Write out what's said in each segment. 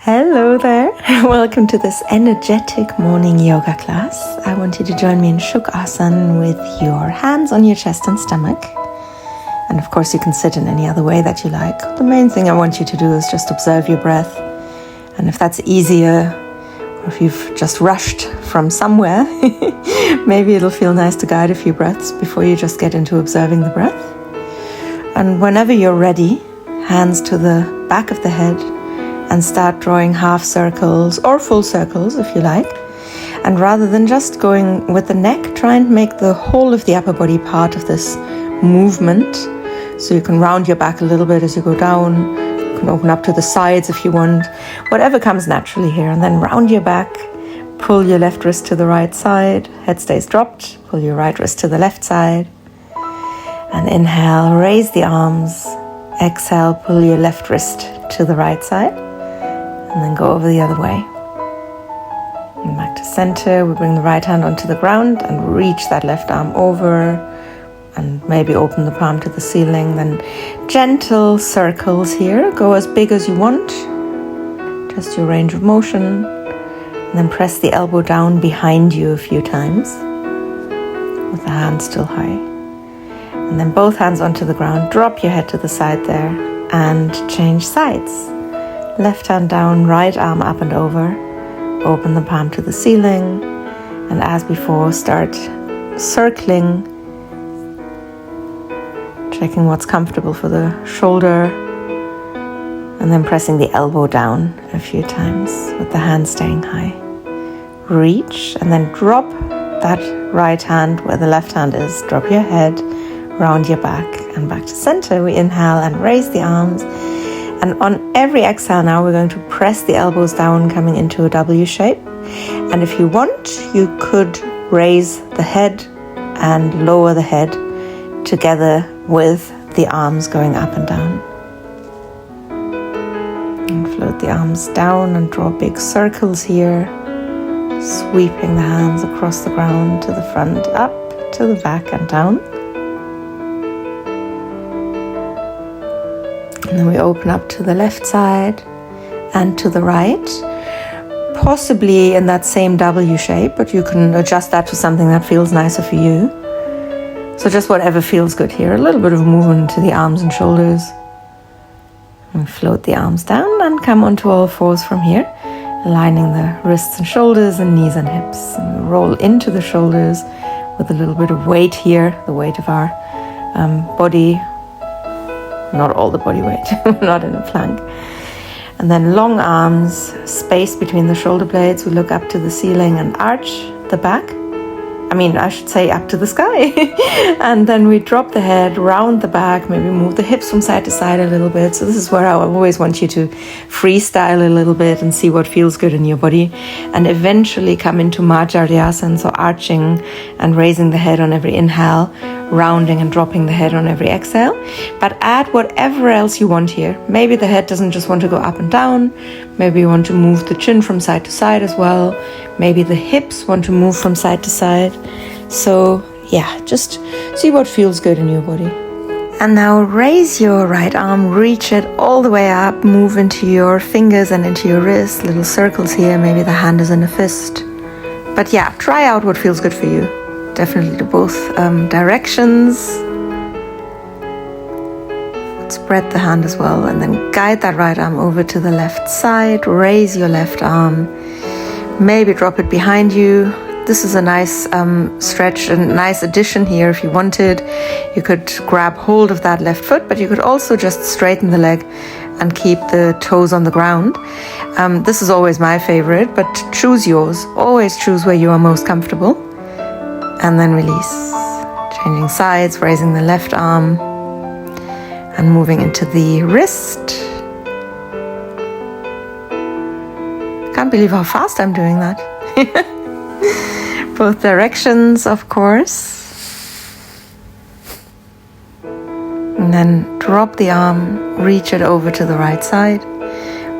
Hello there, welcome to this energetic morning yoga class. I want you to join me in Shukrasana with your hands on your chest and stomach. And of course you can sit in any other way that you like. The main thing I want you to do is just observe your breath. And if that's easier, or if you've just rushed from somewhere, maybe it'll feel nice to guide a few breaths before you just get into observing the breath. And whenever you're ready, hands to the back of the head, and start drawing half circles or full circles if you like. And rather than just going with the neck, try and make the whole of the upper body part of this movement. So you can round your back a little bit as you go down. You can open up to the sides if you want. Whatever comes naturally here. And then round your back, pull your left wrist to the right side. Head stays dropped. Pull your right wrist to the left side. And inhale, raise the arms. Exhale, pull your left wrist to the right side. And then go over the other way. And back to center. We bring the right hand onto the ground and reach that left arm over. And maybe open the palm to the ceiling. Then gentle circles here. Go as big as you want. Just your range of motion. And then press the elbow down behind you a few times. With the hand still high. And then both hands onto the ground. Drop your head to the side there. And change sides. Left hand down, right arm up and over. Open the palm to the ceiling. And as before, start circling. Checking what's comfortable for the shoulder. And then pressing the elbow down a few times with the hand staying high. Reach and then drop that right hand where the left hand is. Drop your head, round your back and back to center. We inhale and raise the arms. And on every exhale now, we're going to press the elbows down, coming into a W shape. And if you want, you could raise the head and lower the head together with the arms going up and down. And float the arms down and draw big circles here, sweeping the hands across the ground to the front, up to the back and down. And then we open up to the left side and to the right, possibly in that same W shape, but you can adjust that to something that feels nicer for you. So just whatever feels good here. A little bit of movement to the arms and shoulders. And float the arms down and come onto all fours from here, aligning the wrists and shoulders and knees and hips. And we roll into the shoulders with a little bit of weight here, the weight of our body. Not all the body weight, not in a plank. And then long arms, space between the shoulder blades. We look up to the ceiling and arch the back. I should say up to the sky. And then we drop the head, round the back, maybe move the hips from side to side a little bit. So this is where I always want you to freestyle a little bit and see what feels good in your body. And eventually come into Marjariasana, so arching and raising the head on every inhale, rounding and dropping the head on every exhale. But add whatever else you want here. Maybe the head doesn't just want to go up and down. Maybe you want to move the chin from side to side as well. Maybe the hips want to move from side to side. So yeah, just see what feels good in your body. And now raise your right arm, reach it all the way up, move into your fingers and into your wrists, little circles here. Maybe the hand is in a fist. But yeah, try out what feels good for you. Definitely do both directions. Spread the hand as well and then guide that right arm over to the left side. Raise your left arm. Maybe drop it behind you. This is a nice stretch and nice addition here if you wanted. You could grab hold of that left foot, but you could also just straighten the leg and keep the toes on the ground. This is always my favorite, but choose yours. Always choose where you are most comfortable. And then release. Changing sides, raising the left arm and moving into the wrist. Can't believe how fast I'm doing that. Both directions, of course. And then drop the arm, reach it over to the right side.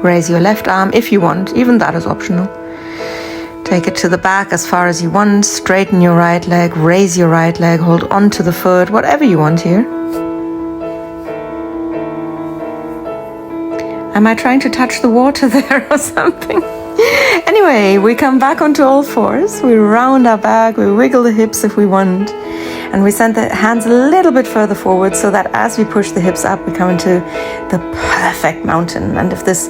Raise your left arm if you want, even that is optional. Take it to the back as far as you want, straighten your right leg, raise your right leg, hold on to the foot, whatever you want here. Am I trying to touch the water there or something? Anyway, we come back onto all fours. We round our back, we wiggle the hips if we want. And we send the hands a little bit further forward so that as we push the hips up, we come into the perfect mountain. And if this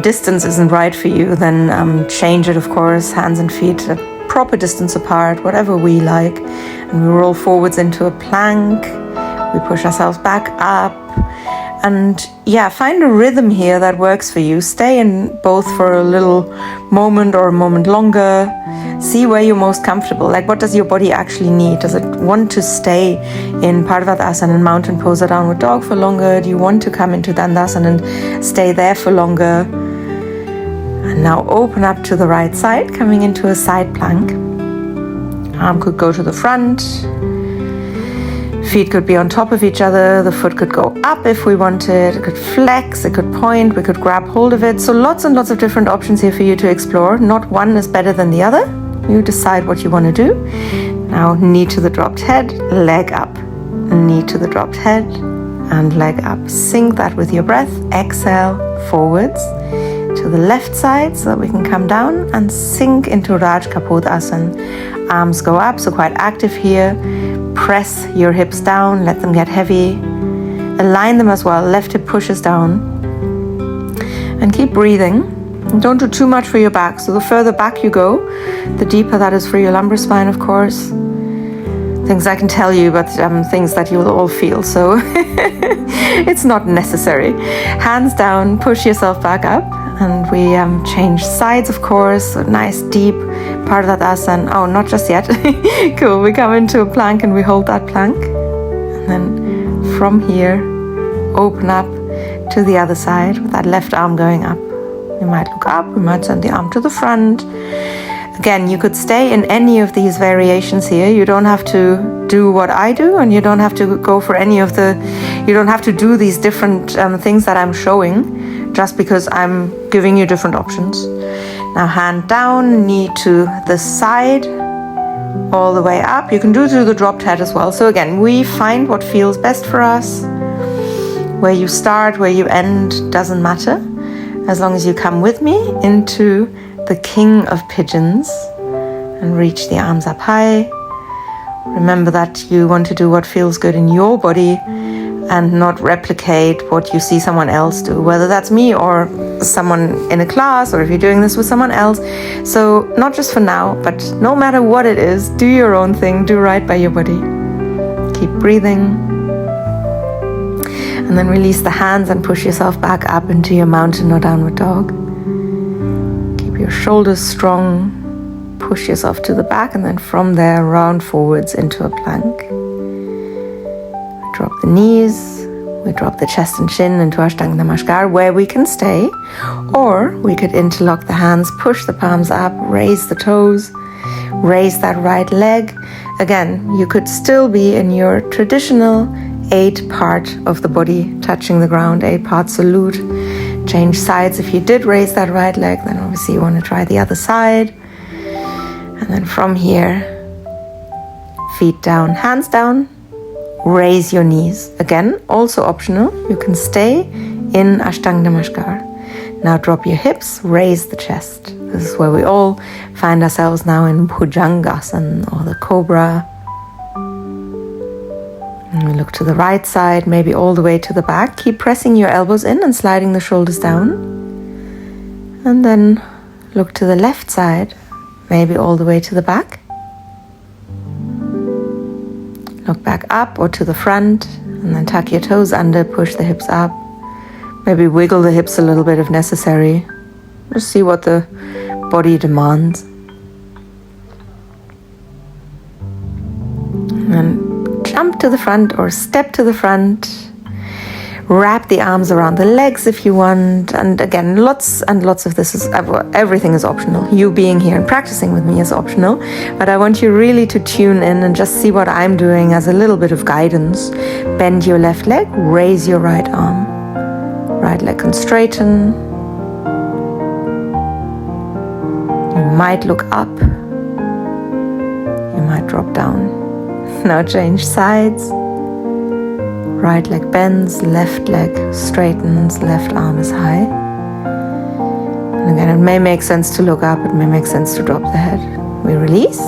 distance isn't right for you, then change it, of course. Hands and feet a proper distance apart, whatever we like. And we roll forwards into a plank. We push ourselves back up. And yeah, find a rhythm here that works for you. Stay in both for a little moment or a moment longer. See where you're most comfortable. Like, what does your body actually need? Does it want to stay in Parvattasana and mountain pose or downward dog for longer? Do you want to come into Dandasana and stay there for longer? And now open up to the right side, coming into a side plank. Arm could go to the front. Feet could be on top of each other. The foot could go up if we wanted. It could flex, it could point, we could grab hold of it. So lots and lots of different options here for you to explore. Not one is better than the other. You decide what you want to do. Now knee to the dropped head, leg up. Knee to the dropped head and leg up. Sync that with your breath. Exhale forwards to the left side so that we can come down and sink into Raj Kapodasana. Arms go up, so quite active here. Press your hips down, let them get heavy. Align them as well, left hip pushes down. And keep breathing. And don't do too much for your back. So the further back you go, the deeper that is for your lumbar spine, of course. Things I can tell you, but things that you'll all feel. So it's not necessary. Hands down, push yourself back up. And we change sides, of course. A nice deep part of that asana. Oh, not just yet. Cool. We come into a plank and we hold that plank. And then from here, open up to the other side with that left arm going up. We might look up. We might send the arm to the front. Again, you could stay in any of these variations here. You don't have to do what I do, and you don't have to go for any of the, you don't have to do these different things that I'm showing, just because I'm giving you different options. Now hand down, knee to the side, all the way up. You can do to the dropped head as well. So again, we find what feels best for us. Where you start, where you end, doesn't matter. As long as you come with me into the King of Pigeons and reach the arms up high. Remember that you want to do what feels good in your body and not replicate what you see someone else do, whether that's me or someone in a class, or if you're doing this with someone else. So not just for now, but no matter what it is, do your own thing, do right by your body. Keep breathing. And then release the hands and push yourself back up into your mountain or downward dog. Keep your shoulders strong. Push yourself to the back, and then from there round forwards into a plank. Drop the knees. We drop the chest and chin into Ashtanga Namaskar, where we can stay. Or we could interlock the hands, push the palms up, raise the toes, raise that right leg. Again, you could still be in your traditional 8 part of the body touching the ground, 8 part salute. Change sides. If you did raise that right leg, then obviously you want to try the other side. And then from here, feet down, hands down, raise your knees. Again, also optional. You can stay in Ashtanga Namaskar. Now drop your hips, raise the chest. This is where we all find ourselves now in Bhujangasana or the cobra. And we look to the right side, maybe all the way to the back. Keep pressing your elbows in and sliding the shoulders down. And then look to the left side, maybe all the way to the back. Look back up or to the front, and then tuck your toes under, push the hips up. Maybe wiggle the hips a little bit if necessary. Just see what the body demands. And then jump to the front or step to the front. Wrap the arms around the legs if you want. And again, lots and lots of this is, everything is optional. You being here and practicing with me is optional. But I want you really to tune in and just see what I'm doing as a little bit of guidance. Bend your left leg, raise your right arm. Right leg can straighten. You might look up. You might drop down. Now change sides. Right leg bends, left leg straightens, left arm is high. And again, it may make sense to look up, it may make sense to drop the head. We release.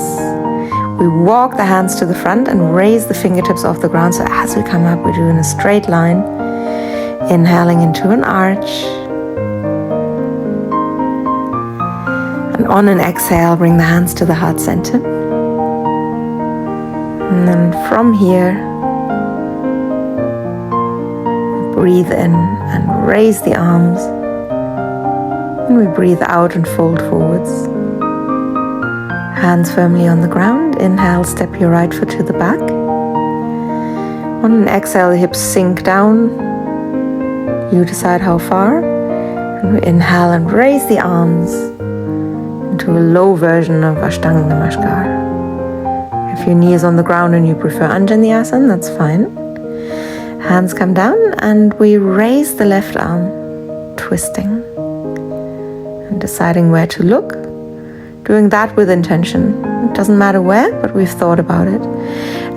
We walk the hands to the front and raise the fingertips off the ground. So as we come up, we do in a straight line, inhaling into an arch. And on an exhale, bring the hands to the heart center. And then from here, breathe in and raise the arms. And we breathe out and fold forwards. Hands firmly on the ground. Inhale, step your right foot to the back. On an exhale, the hips sink down. You decide how far. And we inhale and raise the arms into a low version of Ashtanga Namaskar. If your knee is on the ground and you prefer Anjaneyasana, that's fine. Hands come down and we raise the left arm, twisting and deciding where to look. Doing that with intention. It doesn't matter where, but we've thought about it.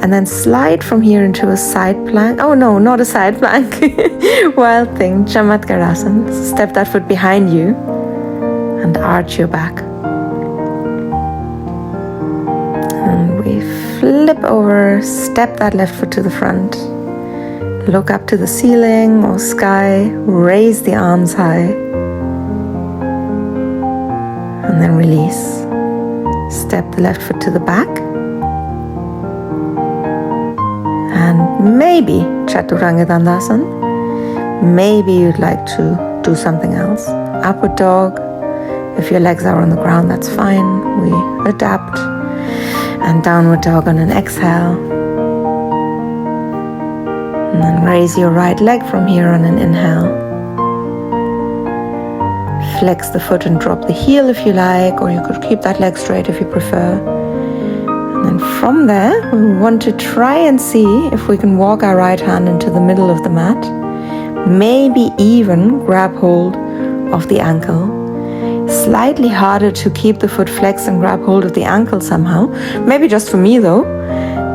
And then slide from here into a side plank. Oh no, not a side plank. Wild thing, Chaturanga. Step that foot behind you and arch your back. And we flip over, step that left foot to the front. Look up to the ceiling or sky, raise the arms high. And then release. Step the left foot to the back. And maybe Chaturanga Dandasana. Maybe you'd like to do something else. Upward dog. If your legs are on the ground, that's fine. We adapt. And downward dog on an exhale. And then raise your right leg from here on an inhale. Flex the foot and drop the heel if you like, or you could keep that leg straight if you prefer. And then from there, we want to try and see if we can walk our right hand into the middle of the mat. Maybe even grab hold of the ankle. Slightly harder to keep the foot flexed and grab hold of the ankle somehow. Maybe just for me though.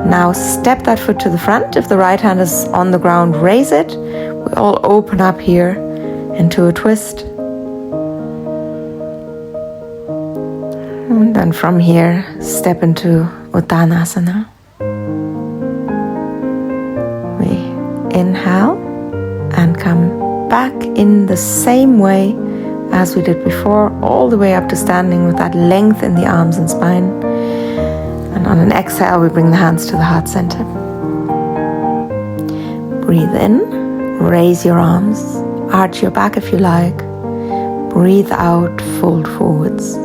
Now step that foot to the front. If the right hand is on the ground, raise it. We all open up here into a twist. And then from here, step into Utkatasana. We inhale and come back in the same way as we did before, all the way up to standing with that length in the arms and spine. And on an exhale, we bring the hands to the heart center. Breathe in, raise your arms, arch your back if you like. Breathe out, fold forwards.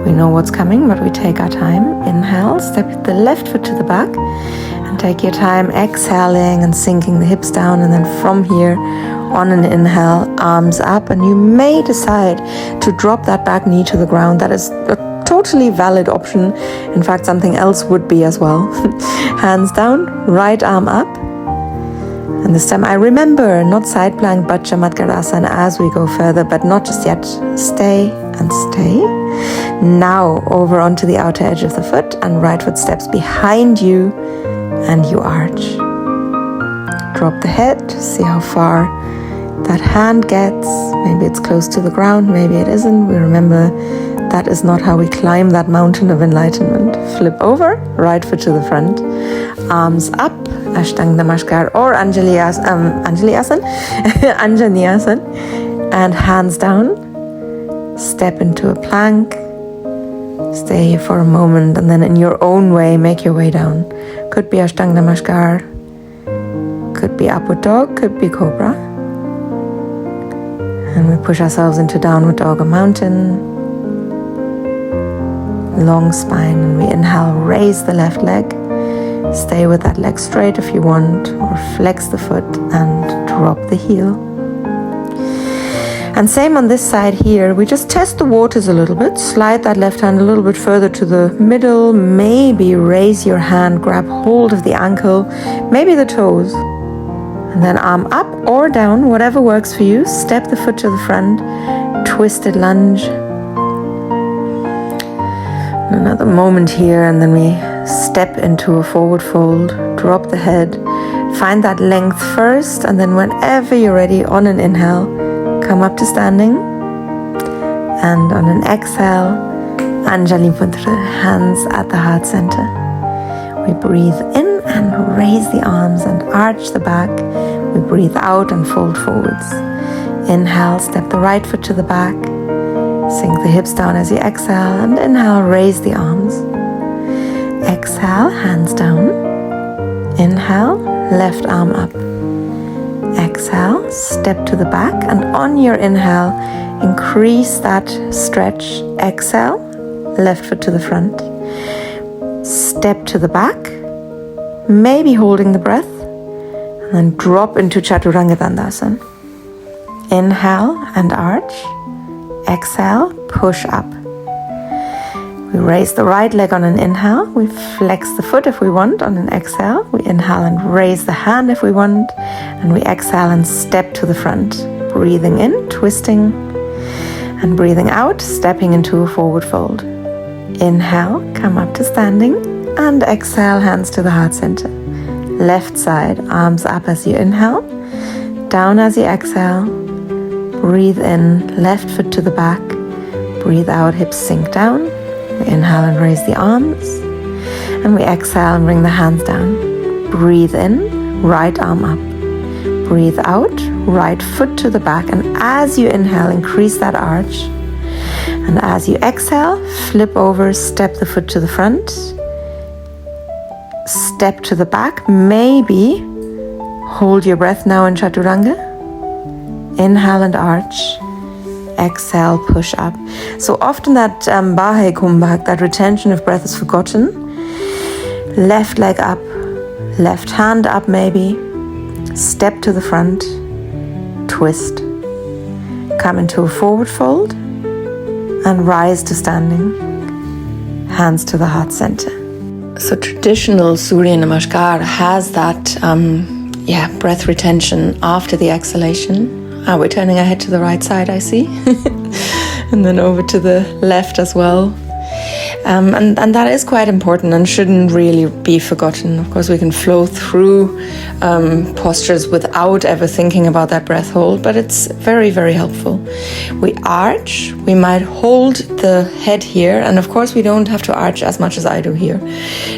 We know what's coming, but we take our time. Inhale, step the left foot to the back and take your time exhaling and sinking the hips down. And then from here, on an inhale, arms up. And you may decide to drop that back knee to the ground. That is a totally valid option. In fact, something else would be as well. Hands down, right arm up. And this time I remember, not side plank, but Marjariasana as we go further, but not just yet. Stay and stay. Now over onto the outer edge of the foot and right foot steps behind you and you arch. Drop the head, see how far that hand gets. Maybe it's close to the ground, maybe it isn't. We remember that is not how we climb that mountain of enlightenment. Flip over, right foot to the front, arms up, Ashtanga Namaskar or Anjaneyasana, Anjaneyasana, and hands down. Step into a plank, stay here for a moment, and then in your own way, make your way down. Could be Ashtanga Namaskar, could be upward dog, could be cobra. And we push ourselves into downward dog or mountain. Long spine, and we inhale, raise the left leg. Stay with that leg straight if you want, or flex the foot and drop the heel. And same on this side here, we just test the waters a little bit. Slide that left hand a little bit further to the middle. Maybe raise your hand, grab hold of the ankle, maybe the toes. And then arm up or down, whatever works for you. Step the foot to the front, twisted lunge. Another moment here, and then we step into a forward fold, drop the head, find that length first, and then whenever you're ready, on an inhale, come up to standing. And on an exhale, Anjali Mudra, hands at the heart center. We breathe in and raise the arms and arch the back. We breathe out and fold forwards. Inhale, step the right foot to the back. Sink the hips down as you exhale, and inhale, raise the arms. Exhale, hands down. Inhale, left arm up. Exhale, step to the back, and on your inhale, increase that stretch. Exhale, left foot to the front. Step to the back, maybe holding the breath, and then drop into Chaturanga Dandasana. Inhale and arch. Exhale, push up. We raise the right leg on an inhale. We flex the foot if we want on an exhale. We inhale and raise the hand if we want. And we exhale and step to the front. Breathing in, twisting. And breathing out, stepping into a forward fold. Inhale, come up to standing. And exhale, hands to the heart center. Left side, arms up as you inhale. Down as you exhale. Breathe in, left foot to the back. Breathe out, hips sink down. We inhale and raise the arms. And we exhale and bring the hands down. Breathe in, right arm up. Breathe out, right foot to the back. And as you inhale, increase that arch. And as you exhale, flip over, step the foot to the front. Step to the back. Maybe hold your breath now in Chaturanga. Inhale and arch. Exhale, push up. So often that Bahe Kumbhak, that retention of breath, is forgotten. Left leg up, left hand up maybe. Step to the front, twist. Come into a forward fold and rise to standing. Hands to the heart center. So traditional Surya Namaskar has that breath retention after the exhalation. We're turning our head to the right side, I see. And then over to the left as well. And that is quite important and shouldn't really be forgotten. Of course, we can flow through postures without ever thinking about that breath hold, but it's very, very helpful. We arch, we might hold the head here, and of course we don't have to arch as much as I do here.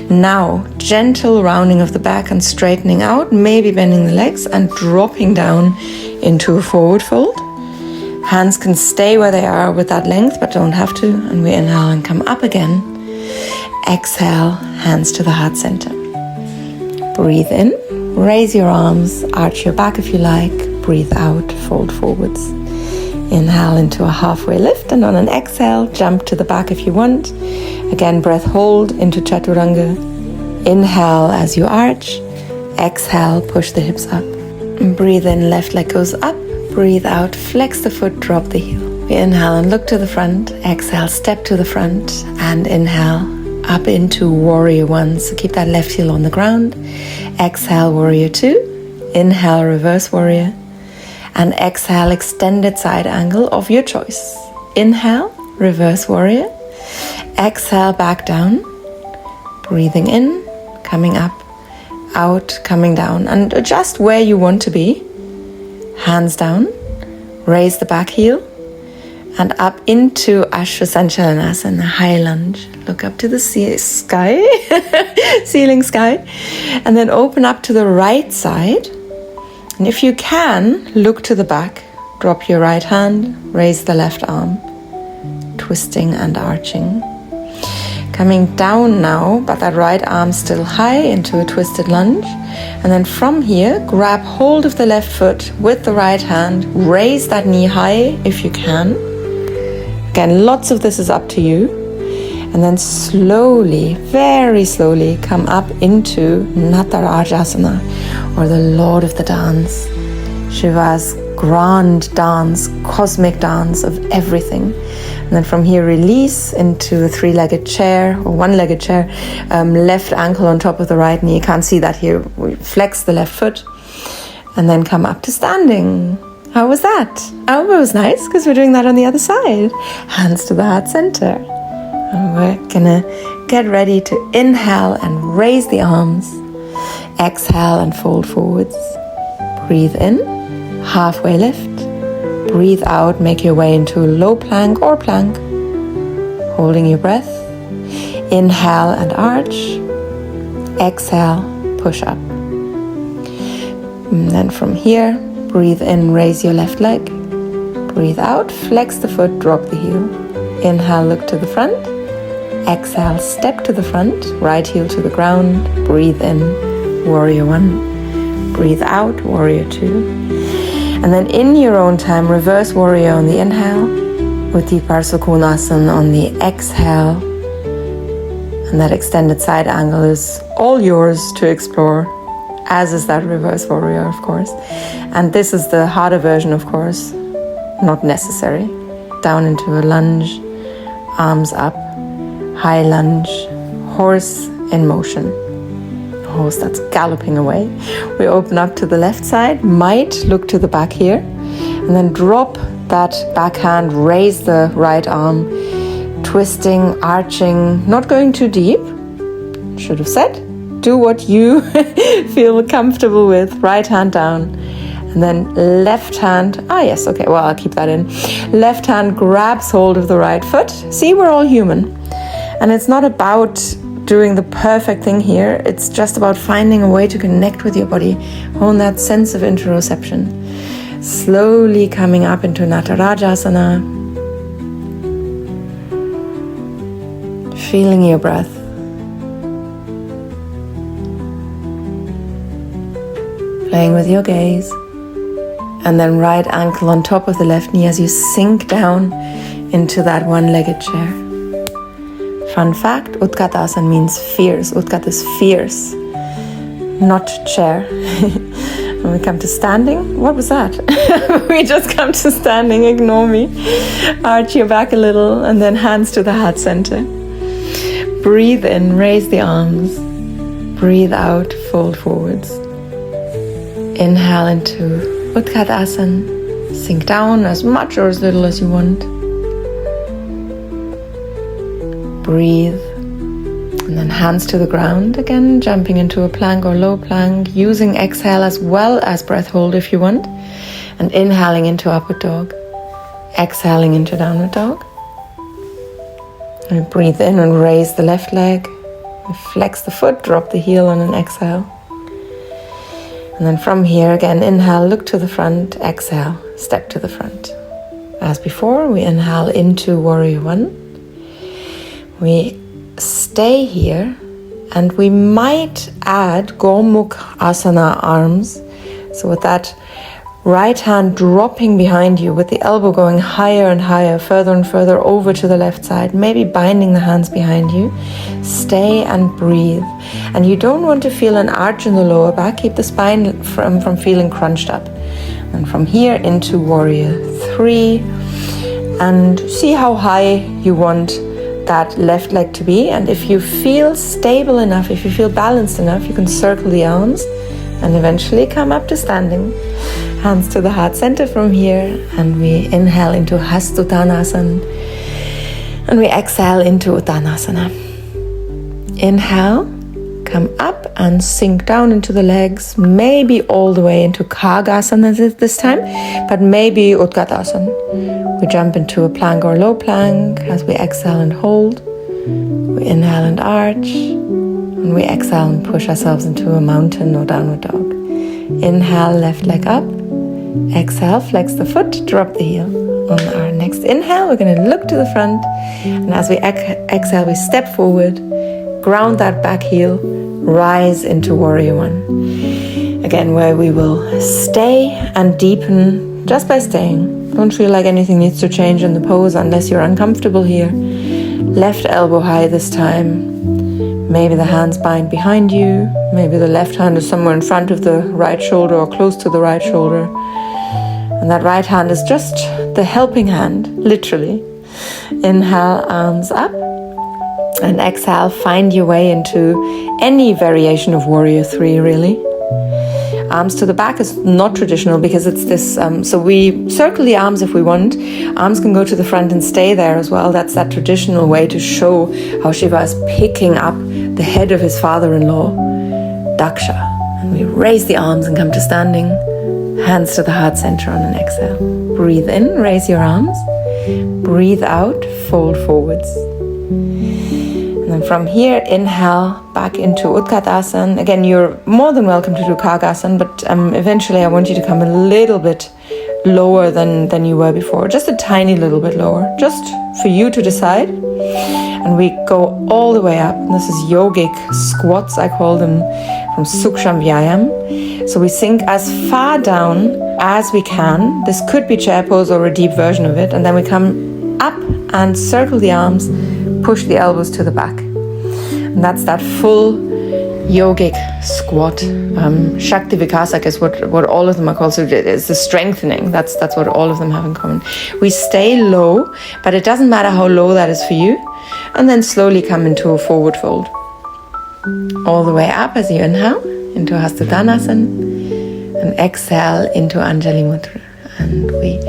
Now, gentle rounding of the back and straightening out, maybe bending the legs and dropping down into a forward fold. Hands can stay where they are with that length, but don't have to. And we inhale and come up again. Exhale, hands to the heart center. Breathe in, raise your arms, arch your back if you like. Breathe out, fold forwards. Inhale into a halfway lift, and on an exhale, jump to the back if you want. Again, breath hold into Chaturanga. Inhale as you arch. Exhale, push the hips up. And breathe in, left leg goes up. Breathe out, flex the foot, drop the heel. We inhale and look to the front. Exhale, step to the front. And inhale, up into Warrior One. So keep that left heel on the ground. Exhale, Warrior Two. Inhale, Reverse Warrior. And exhale, extended side angle of your choice. Inhale, Reverse Warrior. Exhale, back down. Breathing in, coming up. Out, coming down. And adjust where you want to be. Hands down, raise the back heel, and up into Ashtanga, high lunge. Look up to the sky, ceiling sky, and then open up to the right side. And if you can, look to the back. Drop your right hand, raise the left arm, twisting and arching. Coming down now, but that right arm still high into a twisted lunge. And then from here, grab hold of the left foot with the right hand. Raise that knee high if you can. Again, lots of this is up to you. And then slowly, very slowly, come up into Natarajasana, or the Lord of the Dance. Shiva's grand dance, cosmic dance of everything. And then from here, release into a three-legged chair or one-legged chair. Left ankle on top of the right knee. You can't see that here. We flex the left foot and then come up to standing. How was that? Oh, it was nice because we're doing that on the other side. Hands to the heart center. And we're gonna get ready to inhale and raise the arms. Exhale and fold forwards. Breathe in, halfway lift. Breathe out, make your way into low plank or plank. Holding your breath. Inhale and arch. Exhale, push up. And then from here, breathe in, raise your left leg. Breathe out, flex the foot, drop the heel. Inhale, look to the front. Exhale, step to the front, right heel to the ground. Breathe in, warrior one. Breathe out, warrior two. And then in your own time, reverse warrior on the inhale, Utkatasana Konasana on the exhale. And that extended side angle is all yours to explore, as is that reverse warrior, of course. And this is the harder version, of course, not necessary. Down into a lunge, arms up, high lunge, horse in motion. Horse that's galloping away. We open up to the left side, might look to the back here, and then drop that back hand, raise the right arm, twisting, arching, not going too deep. Should have said, do what you feel comfortable with. Right hand down, and then left hand, yes, okay, well, I'll keep that in. Left hand grabs hold of the right foot. See, we're all human. And it's not about doing the perfect thing here. It's just about finding a way to connect with your body, hone that sense of interoception. Slowly coming up into Natarajasana. Feeling your breath. Playing with your gaze. And then right ankle on top of the left knee as you sink down into that one-legged chair. Fun fact, Utkatasana means fierce. Utkat is fierce, not chair. When we come to standing, what was that? We just come to standing, ignore me. Arch your back a little and then hands to the heart center. Breathe in, raise the arms. Breathe out, fold forwards. Inhale into Utkatasana. Sink down as much or as little as you want. Breathe, and then hands to the ground again, jumping into a plank or low plank, using exhale as well as breath hold if you want, and inhaling into upward dog, exhaling into downward dog. And breathe in and raise the left leg, flex the foot, drop the heel on an exhale. And then from here again, inhale, look to the front, exhale, step to the front. As before, we inhale into warrior one. We stay here and we might add Pavanmuktasana arms. So with that right hand dropping behind you, with the elbow going higher and higher, further and further over to the left side, maybe binding the hands behind you. Stay and breathe. And you don't want to feel an arch in the lower back. Keep the spine from feeling crunched up. And from here into warrior three. And see how high you want that left leg to be, and if you feel stable enough, if you feel balanced enough, you can circle the arms and eventually come up to standing. Hands to the heart center from here, and we inhale into Utkatasana and we exhale into Uttanasana. Inhale, come up and sink down into the legs, maybe all the way into Kagasana this time, but maybe Utkatasana. We jump into a plank or low plank as we exhale and hold. We inhale and arch, and we exhale and push ourselves into a mountain or downward dog. Inhale, left leg up. Exhale, flex the foot, drop the heel. On our next inhale, we're going to look to the front, and as we exhale, we step forward, ground that back heel, rise into warrior one. Again, where we will stay and deepen just by staying. Don't feel like anything needs to change in the pose unless you're uncomfortable here. Left elbow high this time. Maybe the hands bind behind you. Maybe the left hand is somewhere in front of the right shoulder or close to the right shoulder. And that right hand is just the helping hand, literally. Inhale, arms up. And exhale, find your way into any variation of warrior three, really. Arms to the back is not traditional because it's this, so we circle the arms if we want. Arms can go to the front and stay there as well. That's that traditional way to show how Shiva is picking up the head of his father-in-law, Daksha. And we raise the arms and come to standing. Hands to the heart center on an exhale. Breathe in, raise your arms. Breathe out, fold forwards. And then from here, inhale back into Utkatasana. Again, you're more than welcome to do Kargasana, but eventually I want you to come a little bit lower than you were before. Just a tiny little bit lower, just for you to decide. And we go all the way up. And this is Yogic Squats, I call them, from Suksham Vyayam. So we sink as far down as we can. This could be chair pose or a deep version of it. And then we come up and circle the arms, push the elbows to the back. And that's that full yogic squat. Shakti Vikasak is what all of them are called. So it's the strengthening. That's what all of them have in common. We stay low, but it doesn't matter how low that is for you. And then slowly come into a forward fold. All the way up as you inhale into Hasta Dhanasana, and exhale into Anjali Mudra. And we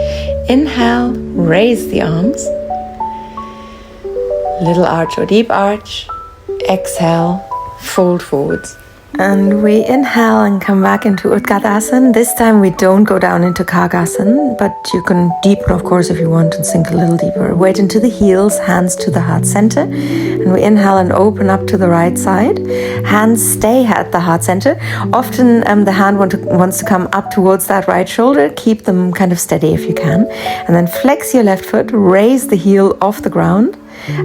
inhale, raise the arms, little arch or deep arch. Exhale, fold forwards. And we inhale and come back into Utkatasana. This time we don't go down into Kargasana, but you can deepen, of course, if you want, and sink a little deeper. Weight into the heels, hands to the heart center. And we inhale and open up to the right side. Hands stay at the heart center. Often the hand wants to come up towards that right shoulder. Keep them kind of steady if you can. And then flex your left foot, raise the heel off the ground,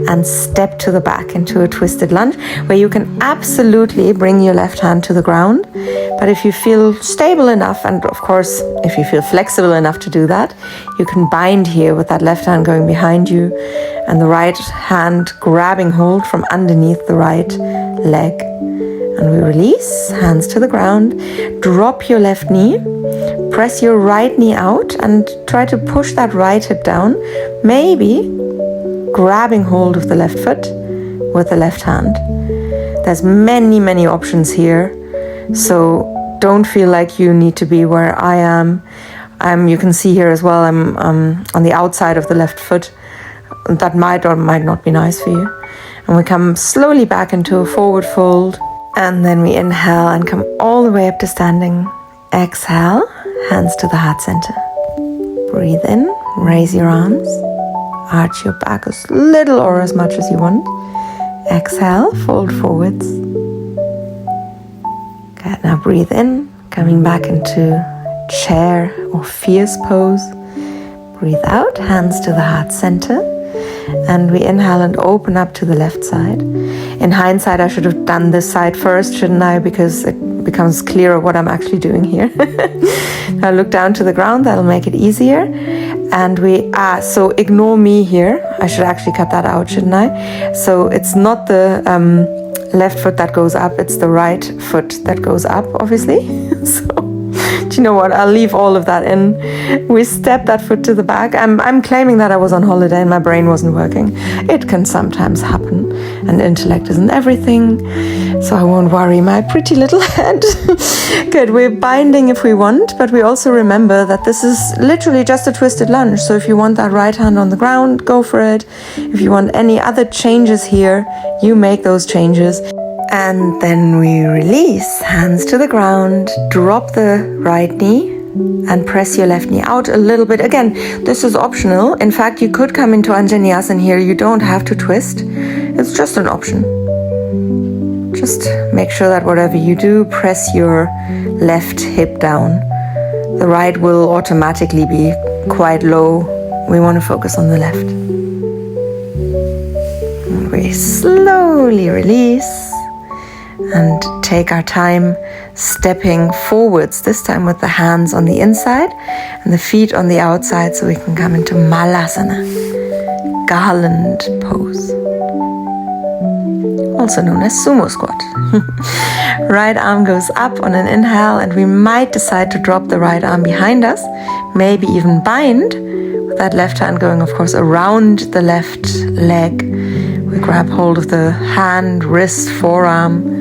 and step to the back into a twisted lunge, where you can absolutely bring your left hand to the ground. But if you feel stable enough, and of course if you feel flexible enough to do that, you can bind here with that left hand going behind you and the right hand grabbing hold from underneath the right leg. And we release, hands to the ground. Drop your left knee, press your right knee out and try to push that right hip down, maybe grabbing hold of the left foot with the left hand. There's many options here, so don't feel like you need to be where I am. You can see here as well, I'm on the outside of the left foot. That might or might not be nice for you. And we come slowly back into a forward fold, and then we inhale and come all the way up to standing. Exhale, hands to the heart center. Breathe in, raise your arms. Arch your back as little or as much as you want. Exhale, fold forwards. Good, now breathe in, coming back into chair or fierce pose. Breathe out, hands to the heart center. And we inhale and open up to the left side. In hindsight, I should have done this side first, shouldn't I? Because it becomes clearer what I'm actually doing here. Now look down to the ground, that'll make it easier. And so ignore me here. I should actually cut that out, shouldn't I? So it's not the left foot that goes up, it's the right foot that goes up, obviously. So, do you know what? I'll leave all of that in. We step that foot to the back. I'm claiming that I was on holiday and my brain wasn't working. It can sometimes happen, and intellect isn't everything, so I won't worry my pretty little head. Good, we're binding if we want, but we also remember that this is literally just a twisted lunge. So if you want that right hand on the ground, go for it. If you want any other changes here, you make those changes. And then we release, hands to the ground, drop the right knee and press your left knee out a little bit. Again, this is optional. In fact, you could come into Anjaneyasana here. You don't have to twist. It's just an option. Just make sure that whatever you do, press your left hip down. The right will automatically be quite low. We want to focus on the left. And we slowly release. And take our time stepping forwards, this time with the hands on the inside and the feet on the outside, so we can come into Malasana, garland pose, also known as sumo squat. Right arm goes up on an inhale, and we might decide to drop the right arm behind us, maybe even bind, with that left hand going, of course, around the left leg. We grab hold of the hand, wrist, forearm,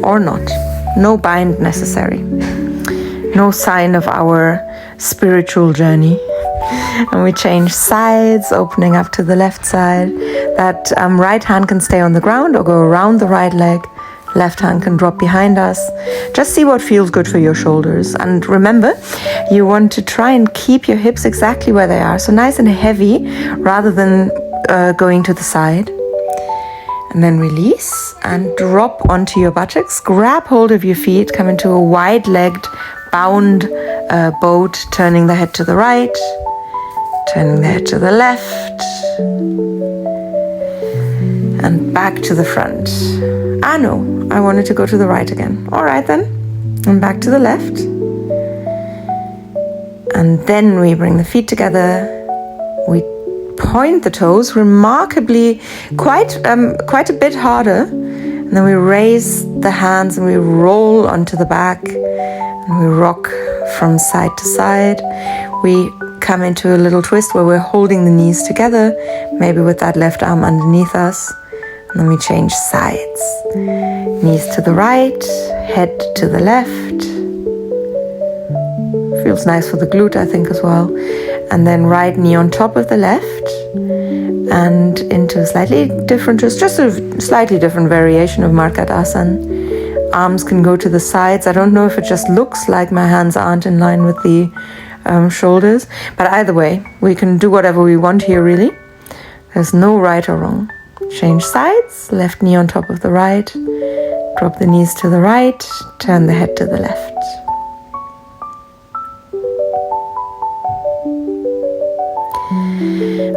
or not. No bind necessary. No sign of our spiritual journey. And we change sides, opening up to the left side. That right hand can stay on the ground or go around the right leg Left hand can drop behind us. Just see what feels good for your shoulders. And remember, you want to try and keep your hips exactly where they are. So nice and heavy rather than going to the side. And then release and drop onto your buttocks. Grab hold of your feet. Come into a wide-legged, bound boat, turning the head to the right, turning the head to the left, and back to the front. Ah, no, I wanted to go to the right again. All right then, and back to the left. And then we bring the feet together. We point the toes, remarkably quite a bit harder. And then we raise the hands and we roll onto the back. And we rock from side to side. We come into a little twist where we're holding the knees together, maybe with that left arm underneath us. And then we change sides. Knees to the right, head to the left. Feels nice for the glute, I think, as well. And then right knee on top of the left. And into a slightly different, just a slightly different variation of Marjariasana. Arms can go to the sides. I don't know if it just looks like my hands aren't in line with the shoulders. But either way, we can do whatever we want here, really. There's no right or wrong. Change sides, left knee on top of the right, drop the knees to the right, turn the head to the left.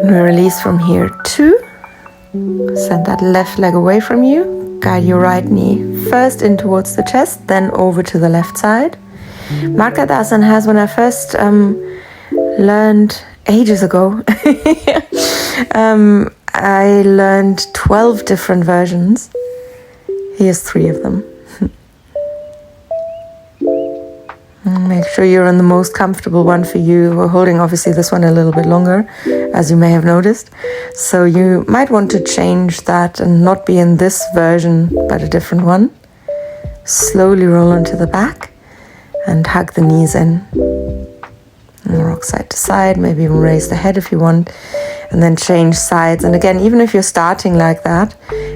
And we release from here too. Send that left leg away from you. Guide your right knee first in towards the chest, then over to the left side. Marjariasana has, when I first learned ages ago, I learned 12 different versions. Here's 3 of them. Make sure you're on the most comfortable one for you. We're holding obviously this one a little bit longer, as you may have noticed. So you might want to change that and not be in this version, but a different one. Slowly roll onto the back and hug the knees in. And rock side to side, maybe even raise the head if you want. And then change sides. And again, even if you're starting like that,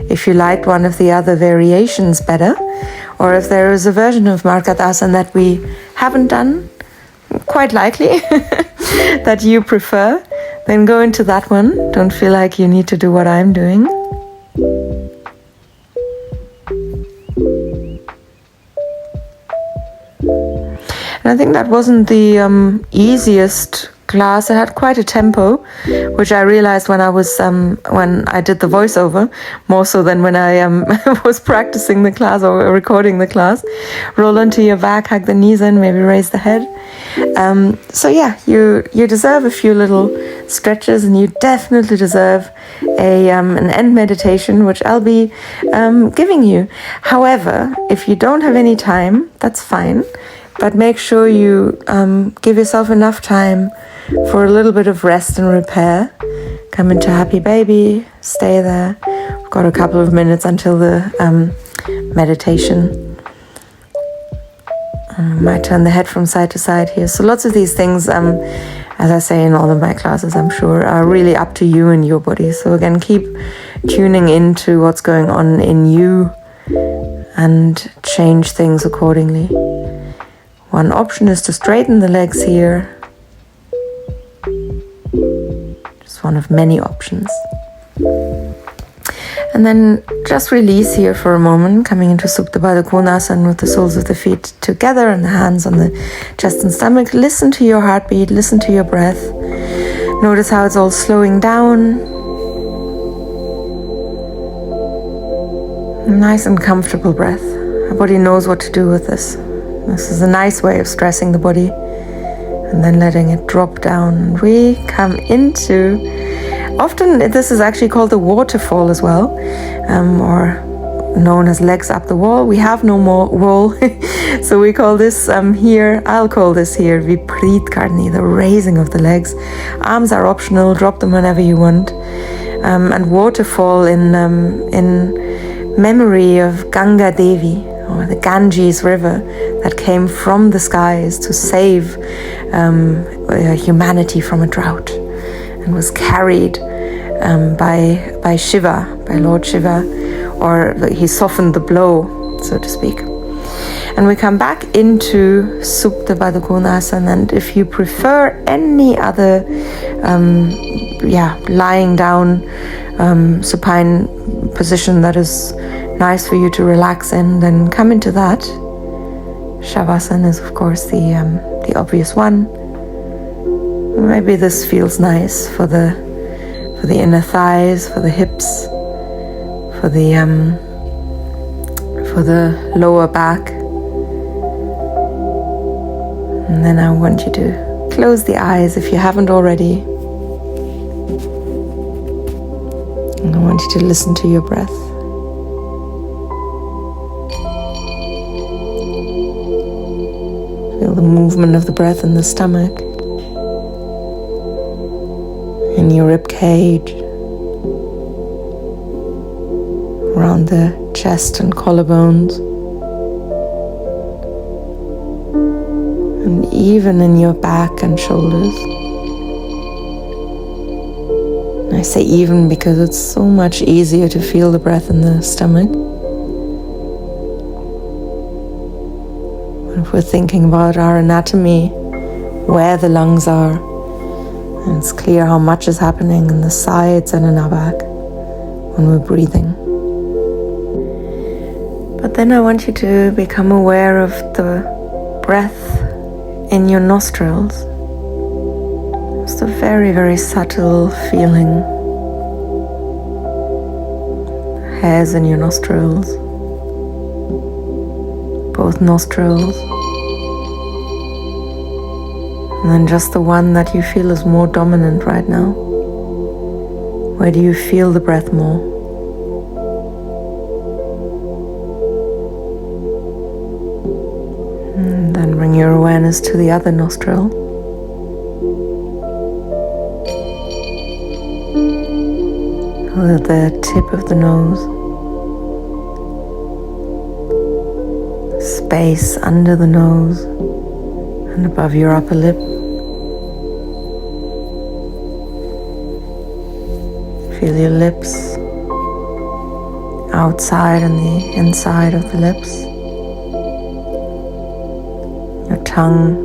if you liked one of the other variations better, or if there is a version of Marjariasana that we haven't done, quite likely, that you prefer, then go into that one. Don't feel like you need to do what I'm doing. And I think that wasn't the easiest class. It had quite a tempo, which I realized when I was when I did the voiceover, more so than when I was practicing the class or recording the class. Roll onto your back, hug the knees in, maybe raise the head. So yeah, you deserve a few little stretches, and you definitely deserve an end meditation, which I'll be giving you. However, if you don't have any time, that's fine. But make sure you give yourself enough time for a little bit of rest and repair. Come into happy baby, stay there. We've got a couple of minutes until the meditation. Might turn the head from side to side here. So lots of these things, as I say in all of my classes, I'm sure, are really up to you and your body. So again, keep tuning into what's going on in you and change things accordingly. One option is to straighten the legs here. Just one of many options. And then just release here for a moment, coming into Supta by the Konasana with the soles of the feet together and the hands on the chest and stomach. Listen to your heartbeat, listen to your breath. Notice how it's all slowing down. Nice and comfortable breath. Our body knows what to do with this. This is a nice way of stressing the body and then letting it drop down. We come into, often this is actually called the waterfall as well, or known as legs up the wall. We have no more wall, so we call this here, I'll call this here Viparita Karani, the raising of the legs. Arms are optional, drop them whenever you want. And waterfall in memory of Ganga Devi, or the Ganges river that came from the skies to save humanity from a drought, and was carried by Shiva, by Lord Shiva, or he softened the blow so to speak. And we come back into Supta by the Konasana, and if you prefer any other lying down supine position that is nice for you to relax in, then come into that. Shavasana is of course the obvious one. Maybe this feels nice for the inner thighs, for the hips, for the lower back. And then I want you to close the eyes if you haven't already. And I want you to listen to your breath. Feel the movement of the breath in the stomach, in your rib cage, around the chest and collarbones, and even in your back and shoulders. I say even because it's so much easier to feel the breath in the stomach. If we're thinking about our anatomy, where the lungs are, and it's clear how much is happening in the sides and in our back when we're breathing. But then I want you to become aware of the breath in your nostrils. Just a very, very subtle feeling. Hairs in your nostrils, both nostrils, and then just the one that you feel is more dominant right now. Where do you feel the breath more? And then bring your awareness to the other nostril. The tip of the nose, space under the nose and above your upper lip. Feel your lips, outside and the inside of the lips, your tongue,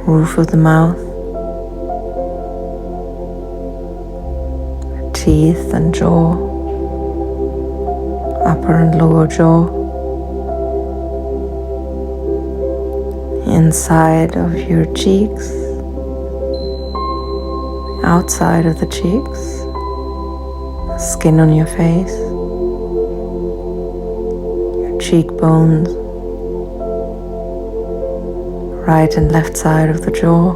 roof of the mouth, teeth and jaw, upper and lower jaw, inside of your cheeks, outside of the cheeks, skin on your face, your cheekbones, right and left side of the jaw,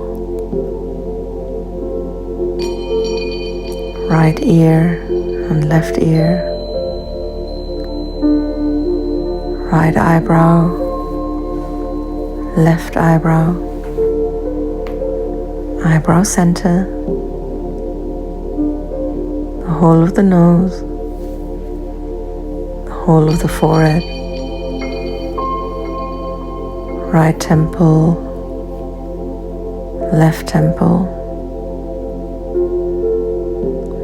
right ear and left ear, right eyebrow, left eyebrow, eyebrow center, the whole of the nose, the whole of the forehead, right temple, left temple,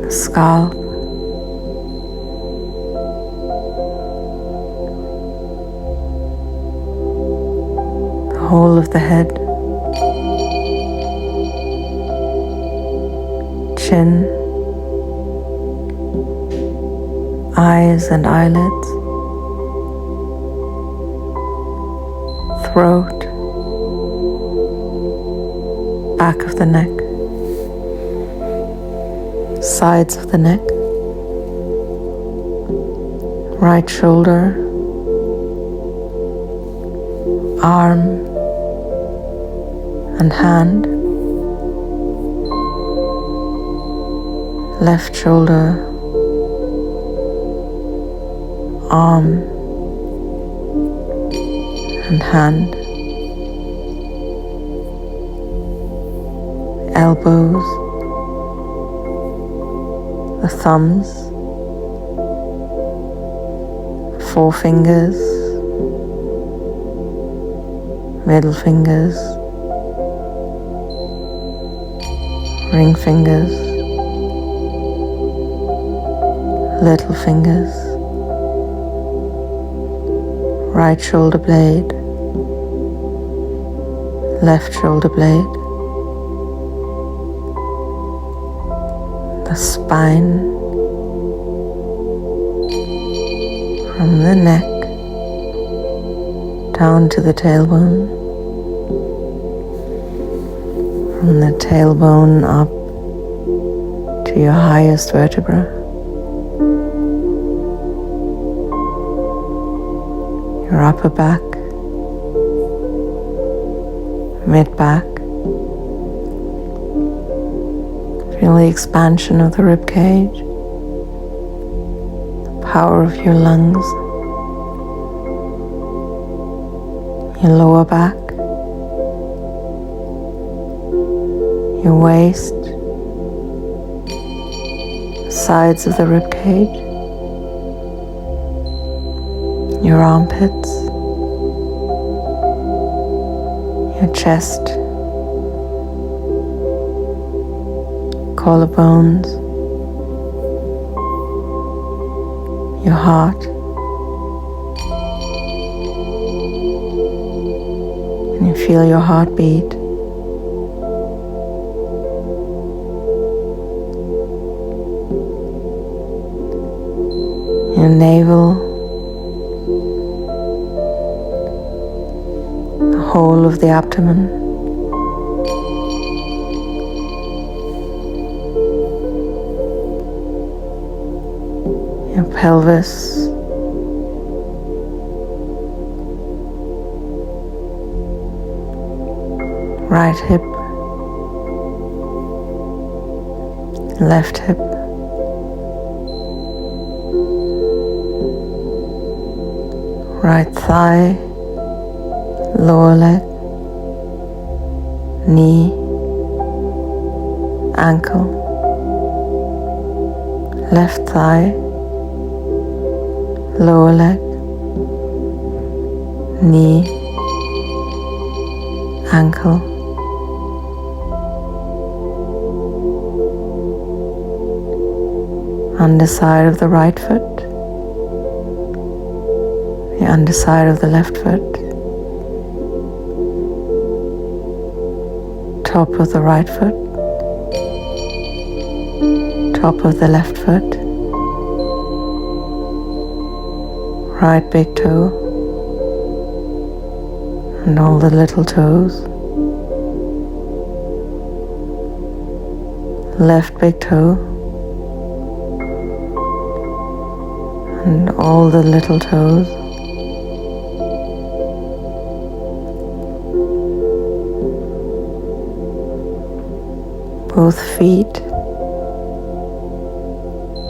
the scalp, the whole of the head, chin, eyes and eyelids, throat, back of the neck, sides of the neck, right shoulder, arm and hand, left shoulder, arm and hand, elbows, the thumbs, forefingers, middle fingers, ring fingers, little fingers, right shoulder blade, left shoulder blade, the spine, from the neck down to the tailbone, from the tailbone up to your highest vertebra, your upper back, mid-back. Feel the expansion of the rib cage, the power of your lungs, your lower back, your waist, sides of the rib cage, your armpits, your chest, collarbones, your heart, and you feel your heartbeat. Your navel, the whole of the abdomen, your pelvis, right hip, left hip, right thigh, lower leg, knee, ankle, left thigh, lower leg, knee, ankle, underside of the right foot, the underside of the left foot, top of the right foot, top of the left foot, right big toe, and all the little toes, left big toe, and all the little toes, both feet,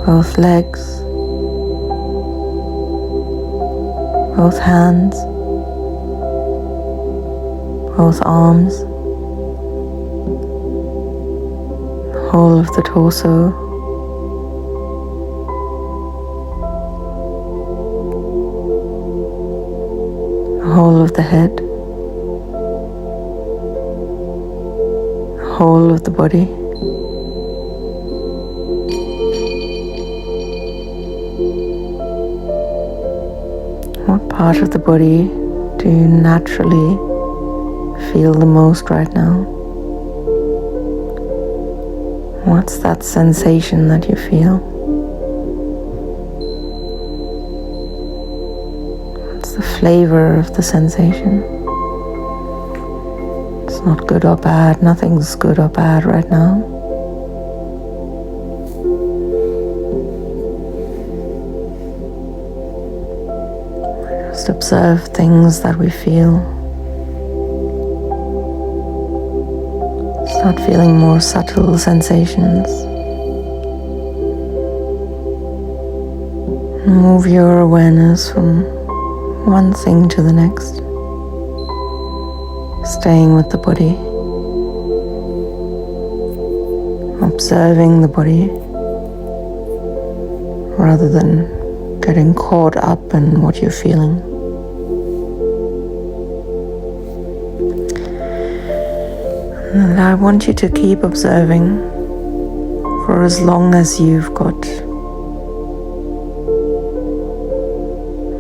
both legs, both hands, both arms, the whole of the torso, the whole of the head, the whole of the body, what part of the body do you naturally feel the most right now? What's that sensation that you feel? What's the flavor of the sensation? It's not good or bad, nothing's good or bad right now. Just observe things that we feel. Start feeling more subtle sensations. Move your awareness from one thing to the next, staying with the body, observing the body, rather than getting caught up in what you're feeling. And I want you to keep observing for as long as you've got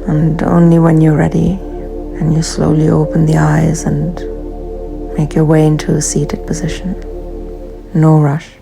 And only when you're ready, and you slowly open the eyes and make your way into a seated position. No rush.